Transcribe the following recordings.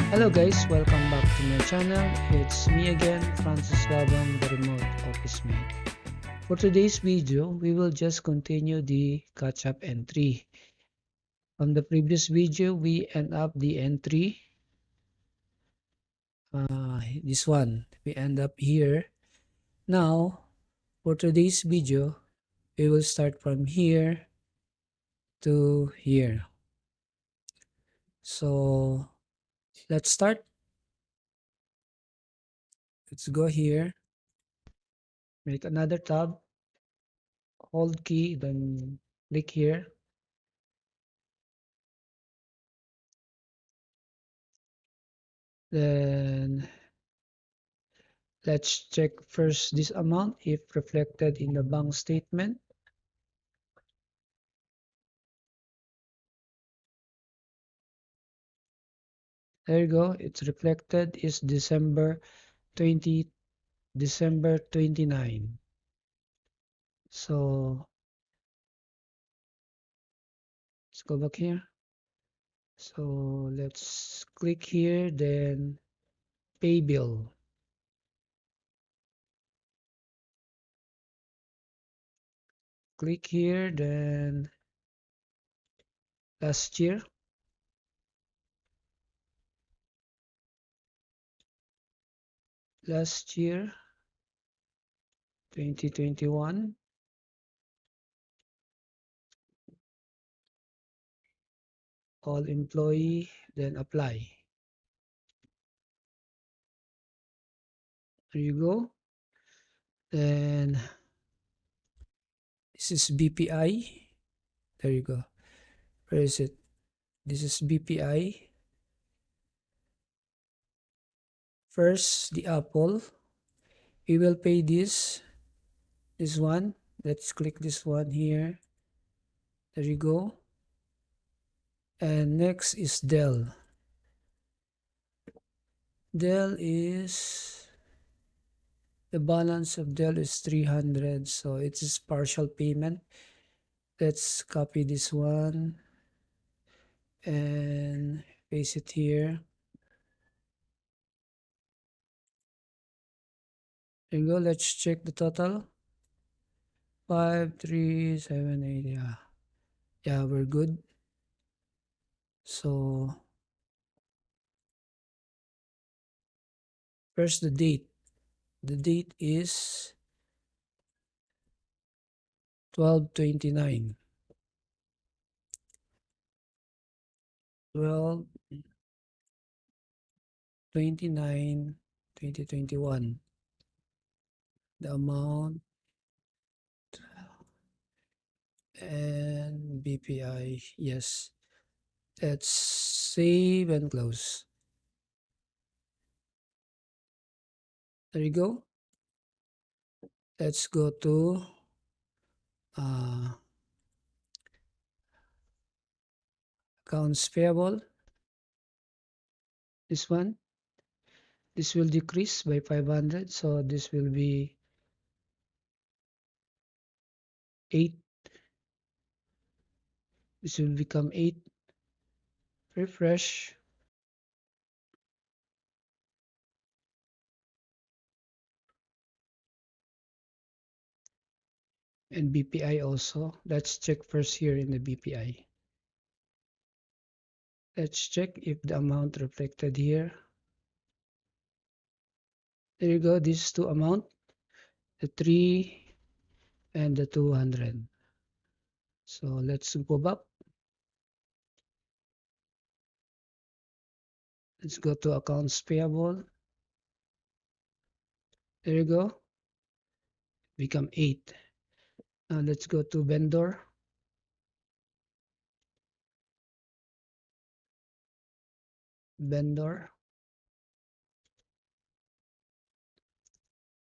Hello guys, welcome back to my channel. It's me again, Labang, the remote office mate. For today's video, we will just continue the catch-up entry. From the previous video, we end up the entry. This one, we end up here. Now, for today's video, we will start from here to here. So, let's start. Let's go here. Make another tab. Hold key, then click here. Then let's check first this amount if reflected in the bank statement. There you go. It's reflected is December 29. So let's go back here. So let's click here, then pay bill. Click here, then last year. Last year, 2021. All employee, then apply. There you go. Then this is BPI. There you go. Where is it? This is BPI. First, the Apple. We will pay this one. Let's click this one here. There you go. And next is Dell. Dell is, the balance of Dell is 300, so it is partial payment. Let's copy this one and paste it here. There you go. Let's check the total. 5378. Yeah, we're good. So first, the date. The date is 12/29. 12/29, 2021. The amount and BPI. Yes. Let's save and close. There you go. Let's go to accounts payable. This one. This will decrease by 500. So this will be 8. This will become 8. Refresh. And BPI also. Let's check first here in the BPI. Let's check if the amount reflected here. There you go. These two amount, the 3 and the 200. So let's go back. Let's go to accounts payable. There you go. Become 8. Now let's go to vendor. Vendor.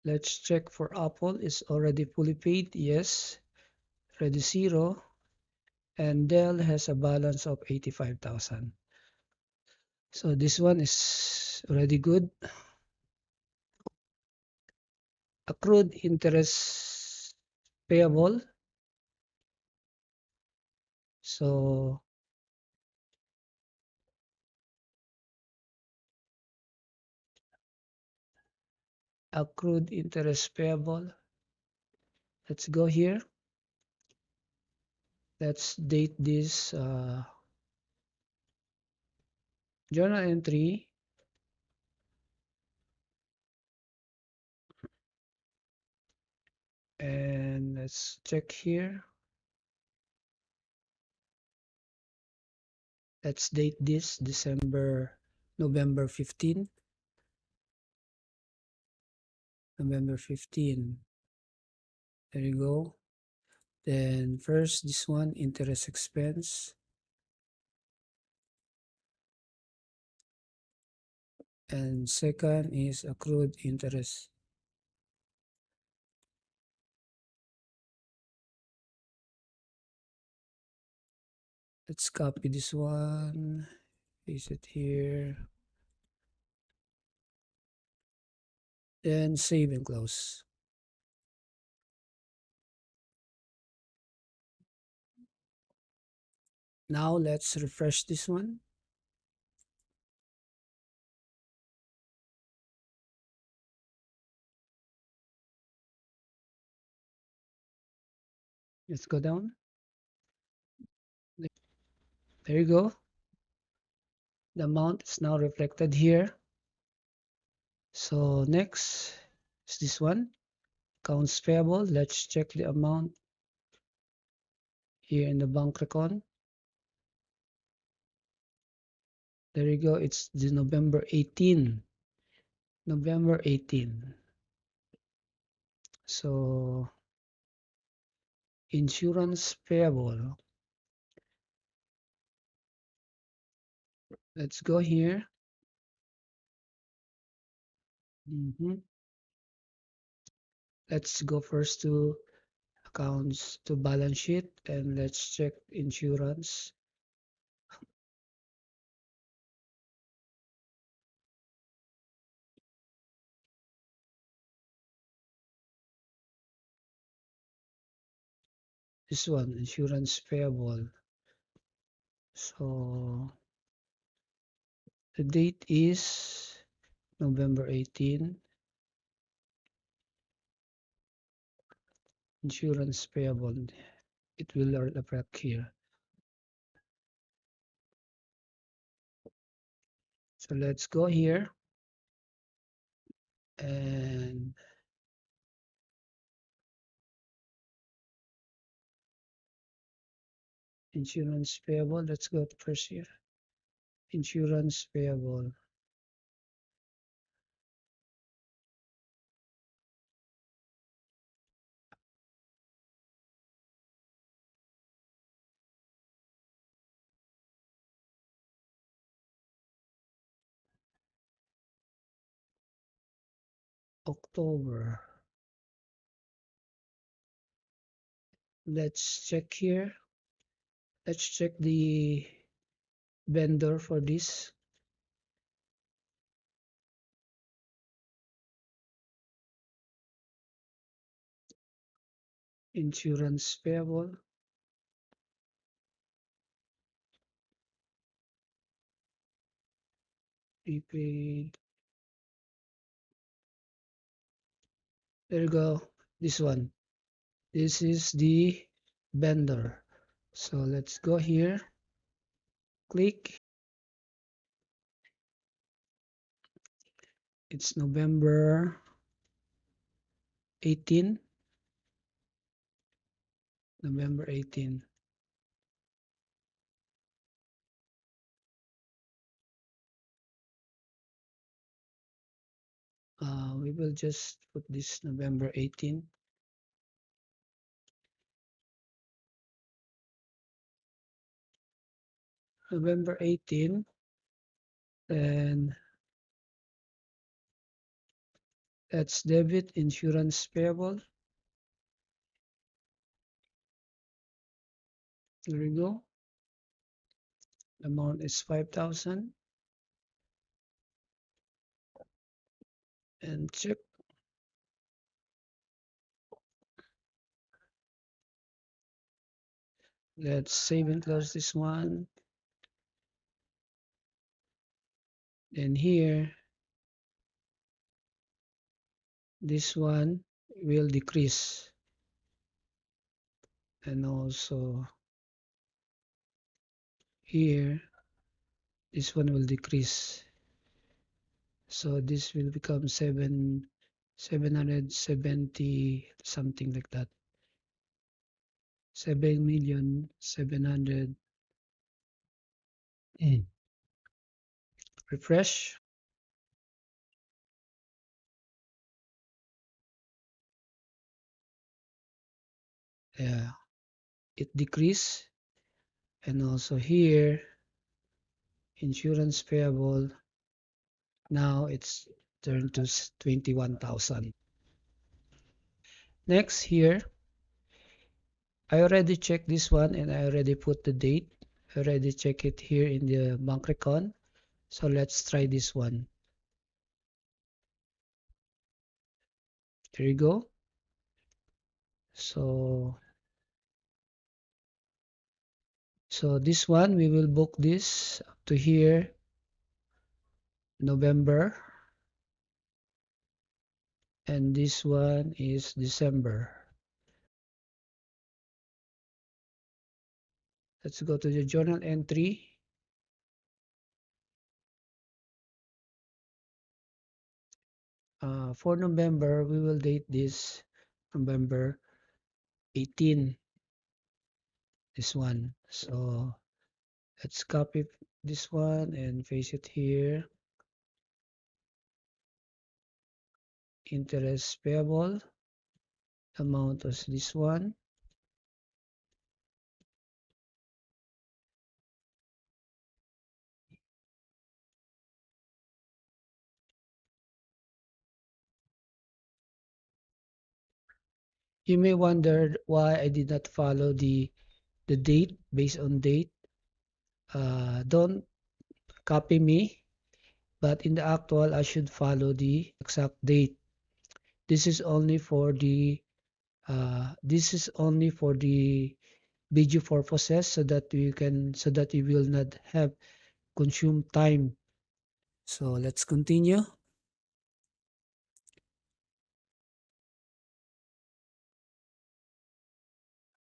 Let's check for Apple. Is already fully paid. Yes. Ready 0. And Dell has a balance of 85,000. So this one is already good. accrued interest payable. So accrued interest payable. Let's go here. Let's date this journal entry, and let's check here. Let's date this November 15. November 15. There you go. Then first, this one, interest expense. And second is accrued interest. Let's copy this one, paste it here, then save and close. Now let's refresh this one. Let's go down. There you go. The amount is now reflected here. So next is this one, accounts payable. Let's check the amount here in the bank record. There you go. It's the November 18. November 18. So insurance payable. Let's go here. Let's go first to accounts to balance sheet, and let's check insurance. This one, insurance payable. So the date is November 18. Insurance payable. It will reflect here. So let's go here and insurance payable. Let's go to first here. Insurance payable. October. Let's check here. Let's check the vendor for this. Insurance payable. Prepaid. There you go. This one. This is the vendor. So let's go here. Click. It's November 18. November 18. We will just put this November 18. November 18. And let's debit insurance payable. There you go. The amount is 5,000. And check. Let's save and close this one. Then here, this one will decrease. And also here, this one will decrease. So this will become 770, something like that. 7,700,000. Refresh. Yeah, it decrease. And also here, insurance payable. Now it's turned to 21,000. Next here, I already checked this one and I already put the date. I already check it here in the bank recon. So let's try this one. There you go. So this one we will book this up to here November, and this one is December. Let's go to the journal entry. For November, we will date this November 18, this one. So let's copy this one and paste it here. Interest payable. Amount was this one. You may wonder why I did not follow the date based on date. Don't copy me, but in the actual I should follow the exact date. This is only for the video purposes, so that you will not have consume time. So let's continue.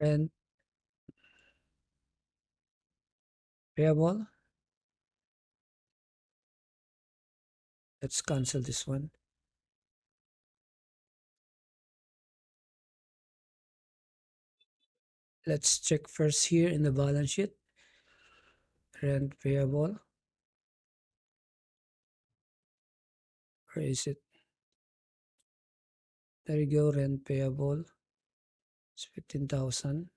And payable, let's cancel this one. Let's check first here in the balance sheet. Rent payable. Where is it? There you go. Rent payable. It's 15,000.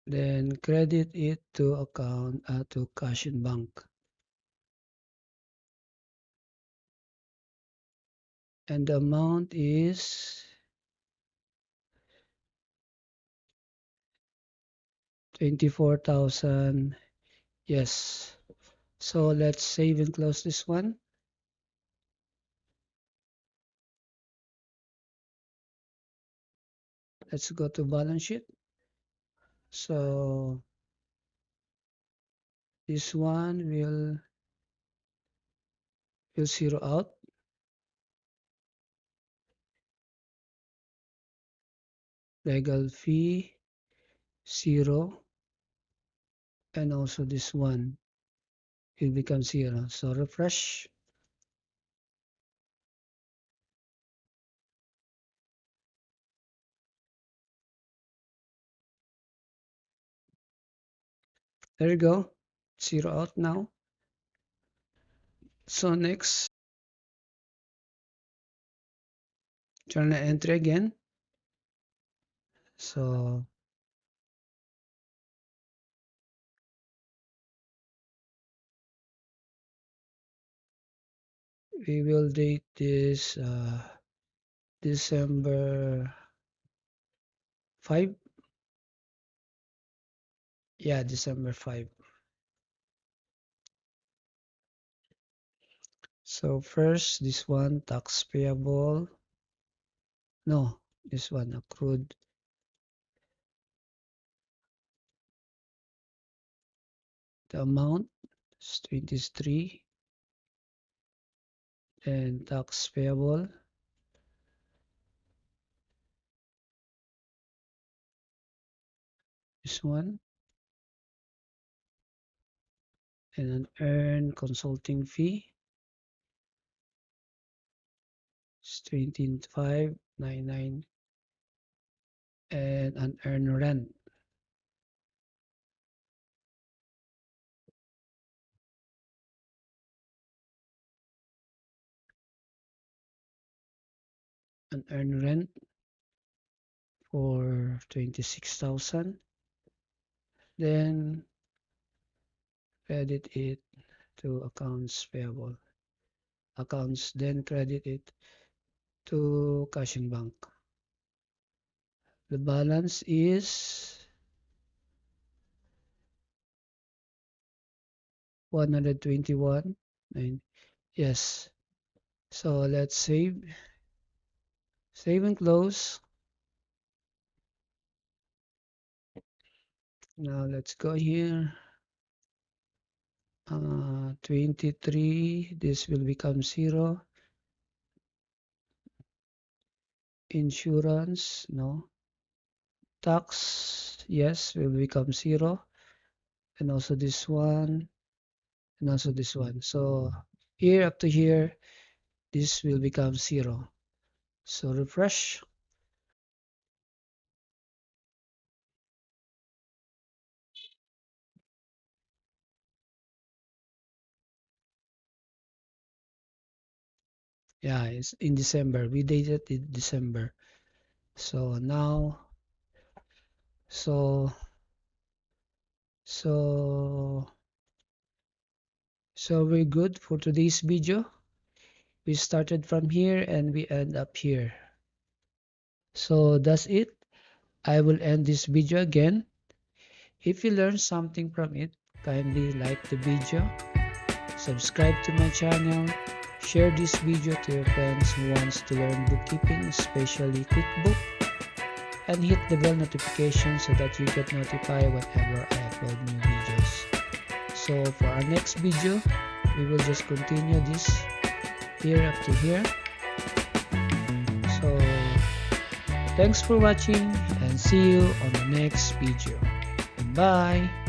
Then credit it to account to cash in bank. And the amount is 24,000. Yes. So let's save and close this one. Let's go to balance sheet. So this one will zero out. Legal fee, zero. And also this one will become zero. So refresh. There you go. Zero out now. So next, journal entry again. So we will date this December 5. Yeah, December 5. So first, this one, tax payable. No, this one, accrued. The amount is 23. And tax payable. This one. And an earned consulting fee. It's 25.99. And an earned rent. An earned rent for 26,000. Then credit it to accounts payable. Accounts, then credit it to cash in bank. The balance is 121. Yes. So let's save. Save and close. Now let's go here. 23. This will become 0. Insurance, no. Tax, yes, will become 0. And also this one. And also this one. So here up to here, this will become 0. So refresh. Yeah, it's in December. We dated in December. So now, so so so we're good for today's video. We started from here and we end up here. So that's it. I will end this video again. If you learned something from it, kindly like the video, subscribe to my channel, share this video to your friends who wants to learn bookkeeping, especially QuickBooks, and hit the bell notification so that you get notified whenever I upload new videos. So for our next video, we will just continue this here up to here. So thanks for watching and see you on the next video. Bye.